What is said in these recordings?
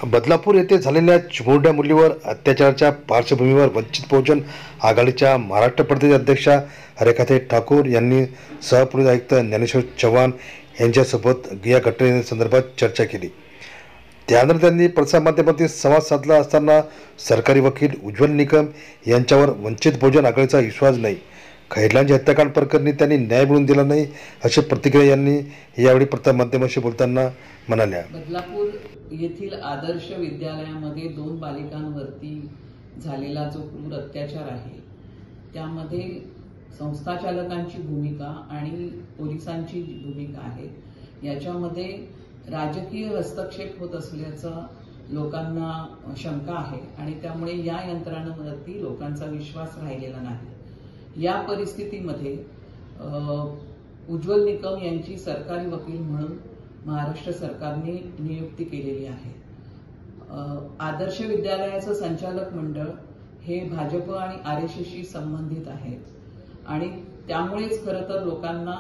बदलापूर येथे झालेल्या चिमुरड्या मुलीवर अत्याचाराच्या पार्श्वभूमीवर वंचित बहुजन आघाडीच्या महाराष्ट्र प्रदेश अध्यक्षा रेखाताई ठाकूर यांनी सहपोलीस आयुक्त ज्ञानेश्वर चव्हाण यांच्यासोबत या घटनेसंदर्भात चर्चा केली। त्यानंतर त्यांनी प्रसारमाध्यमांतील संवाद साधला असताना सरकारी वकील उज्ज्वल निकम यांच्यावर वंचित बहुजन आघाडीचा विश्वास नाही, खैरलांच्या हत्याकांड प्रकरणी त्यांनी न्याय मिळवून दिला नाही, अशी प्रतिक्रिया यांनी यावेळी प्रसारमाध्यमांशी बोलताना म्हणाल्या। बदलापूर येथील आदर्श विद्यालयामध्ये 2 बालिकांवरती झालेला जो क्रूर अत्याचार आहे त्यामध्ये संस्थाचालकांची भूमिका आणि पोलिसांची भूमिका आहे। याच्यामध्ये राजकीय हस्तक्षेप होत असल्याचा लोकांना शंका आहे आणि त्यामुळे या यंत्रणांवरती लोकांचा विश्वास राहिलेला नाही। या परिस्थितीमध्ये उज्ज्वल निकम यांची सरकारी वकील म्हणून महाराष्ट्र सरकारने नियुक्ती केलेली आहे। आदर्श विद्यालयाचं संचालक मंडळ हे भाजप आणि आरएसएसशी संबंधित आहे आणि त्यामुळेच खरं तर लोकांना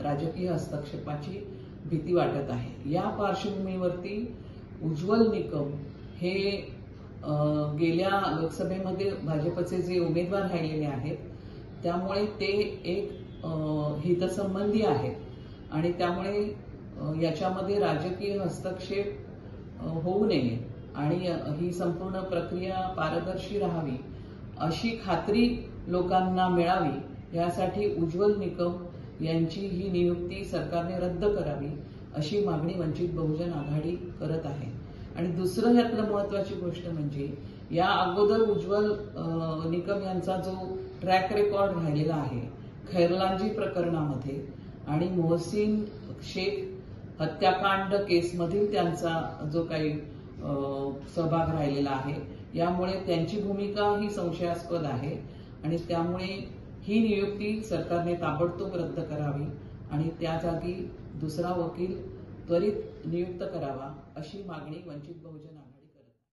राजकीय हस्तक्षेपाची भीती वाटत आहे। या पार्श्वभूमीवरती उज्ज्वल निकम हे गेल्या लोकसभेमध्ये भाजपचे जे उमेदवार राहिलेले आहेत त्यामुळे ते एक हितसंबंधी आहेत आणि त्यामुळे याच्यामध्ये राजकीय हस्तक्षेप होऊ नये आणि ही संपूर्ण प्रक्रिया पारदर्शी राहावी अशी खात्री लोकांना मिळावी यासाठी उज्ज्वल निकम यांची ही नियुक्ती सरकारने रद्द करावी अशी मागणी वंचित बहुजन आघाडी करत आहे। आणि दुसरं यातलं महत्त्वाची गोष्ट म्हणजे या अगोदर उज्ज्वल निकम यांचा जो ट्रॅक रेकॉर्ड राहिलेला आहे खैरलांजी प्रकरणामध्ये आणि मोहसिन शेख हत्याकांड केसमधील त्यांचा जो काही सहभाग राहिलेला आहे यामुळे त्यांची भूमिका ही संशयास्पद आहे आणि त्यामुळे ही नियुक्ती सरकारने ताबडतोब रद्द करावी आणि त्या जागी दुसरा वकील त्वरित नियुक्त करावा अशी मागणी वंचित बहुजन